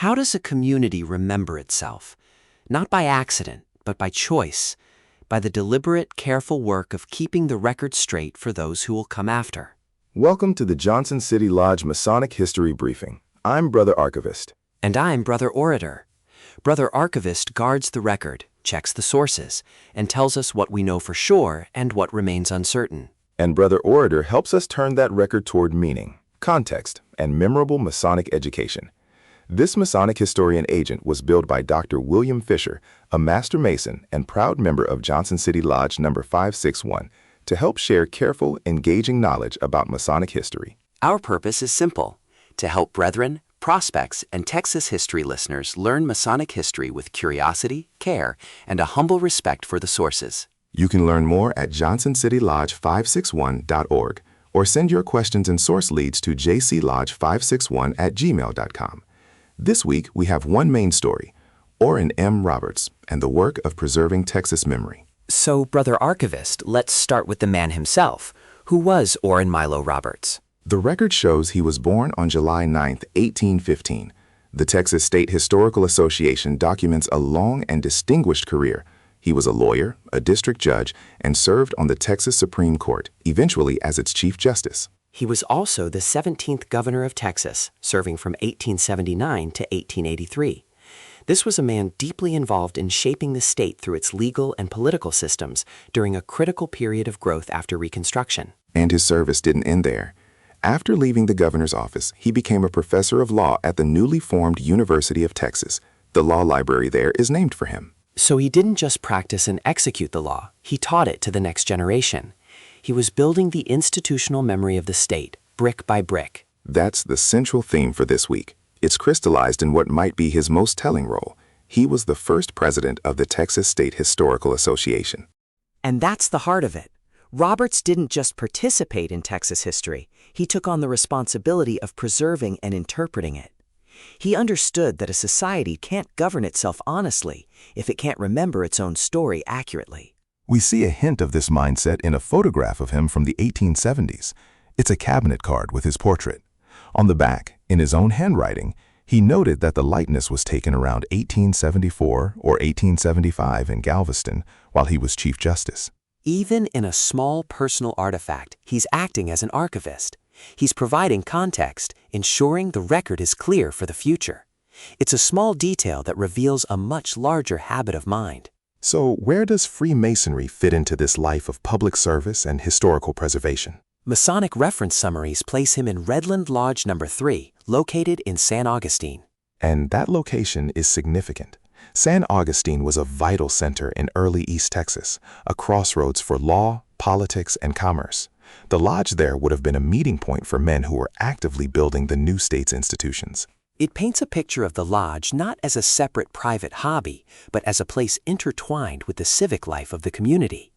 How does a community remember itself? Not by accident, but by choice, by the deliberate, careful work of keeping the record straight for those who will come after. Welcome to the Johnson City Lodge Masonic History Briefing. I'm Brother Archivist. And I'm Brother Orator. Brother Archivist guards the record, checks the sources, and tells us what we know for sure and what remains uncertain. And Brother Orator helps us turn that record toward meaning, context, and memorable Masonic education. This Masonic historian agent was billed by Dr. William Fisher, a Master Mason and proud member of Johnson City Lodge No. 561, to help share careful, engaging knowledge about Masonic history. Our purpose is simple: to help brethren, prospects, and Texas history listeners learn Masonic history with curiosity, care, and a humble respect for the sources. You can learn more at johnsonCityLodge561.org or send your questions and source leads to jclodge561@gmail.com. This week, we have one main story, Oran M. Roberts and the work of preserving Texas memory. So, Brother Archivist, let's start with the man himself. Who was Oran Milo Roberts? The record shows he was born on July 9, 1815. The Texas State Historical Association documents a long and distinguished career. He was a lawyer, a district judge, and served on the Texas Supreme Court, eventually as its Chief Justice. He was also the 17th governor of Texas, serving from 1879 to 1883. This was a man deeply involved in shaping the state through its legal and political systems during a critical period of growth after Reconstruction. And his service didn't end there. After leaving the governor's office, he became a professor of law at the newly formed University of Texas. The law library there is named for him. So he didn't just practice and execute the law, he taught it to the next generation. He was building the institutional memory of the state, brick by brick. That's the central theme for this week. It's crystallized in what might be his most telling role. He was the first president of the Texas State Historical Association. And that's the heart of it. Roberts didn't just participate in Texas history, he took on the responsibility of preserving and interpreting it. He understood that a society can't govern itself honestly if it can't remember its own story accurately. We see a hint of this mindset in a photograph of him from the 1870s. It's a cabinet card with his portrait. On the back, in his own handwriting, he noted that the likeness was taken around 1874 or 1875 in Galveston while he was Chief Justice. Even in a small personal artifact, he's acting as an archivist. He's providing context, ensuring the record is clear for the future. It's a small detail that reveals a much larger habit of mind. So where does Freemasonry fit into this life of public service and historical preservation? Masonic reference summaries place him in Redland Lodge No. 3, located in San Augustine. And that location is significant. San Augustine was a vital center in early East Texas, a crossroads for law, politics, and commerce. The lodge there would have been a meeting point for men who were actively building the new state's institutions. It paints a picture of the lodge not as a separate private hobby, but as a place intertwined with the civic life of the community.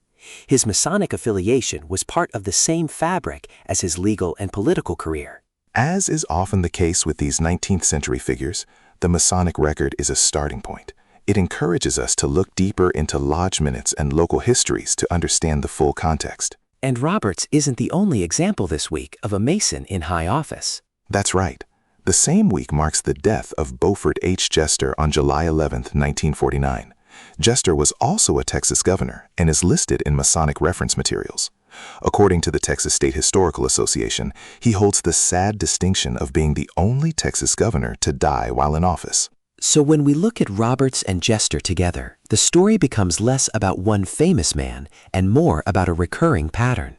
His Masonic affiliation was part of the same fabric as his legal and political career. As is often the case with these 19th century figures, the Masonic record is a starting point. It encourages us to look deeper into lodge minutes and local histories to understand the full context. And Roberts isn't the only example this week of a Mason in high office. That's right. The same week marks the death of Beauford H. Jester on July 11, 1949. Jester was also a Texas governor and is listed in Masonic reference materials. According to the Texas State Historical Association, he holds the sad distinction of being the only Texas governor to die while in office. So when we look at Roberts and Jester together, the story becomes less about one famous man and more about a recurring pattern.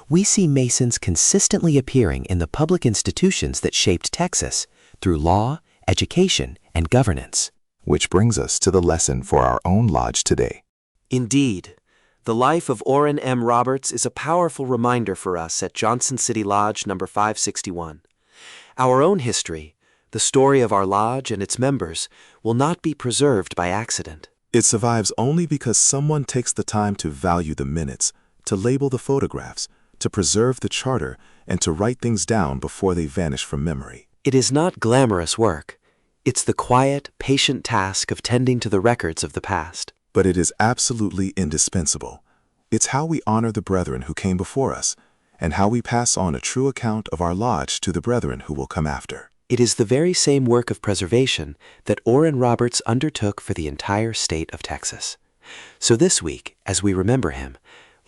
We see Masons consistently appearing in the public institutions that shaped Texas through law, education, and governance. Which brings us to the lesson for our own lodge today. Indeed, the life of Oran M. Roberts is a powerful reminder for us at Johnson City Lodge No. 561. Our own history, the story of our lodge and its members, will not be preserved by accident. It survives only because someone takes the time to value the minutes, to label the photographs, to preserve the charter, and to write things down before they vanish from memory. It is not glamorous work. It's the quiet, patient task of tending to the records of the past. But it is absolutely indispensable. It's how we honor the brethren who came before us, and how we pass on a true account of our lodge to the brethren who will come after. It is the very same work of preservation that Oran Roberts undertook for the entire state of Texas. So this week, as we remember him,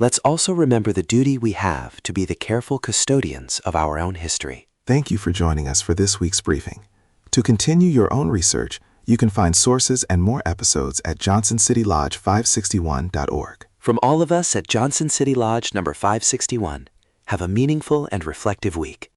let's also remember the duty we have to be the careful custodians of our own history. Thank you for joining us for this week's briefing. To continue your own research, you can find sources and more episodes at johnsonCityLodge561.org. From all of us at Johnson City Lodge No. 561, have a meaningful and reflective week.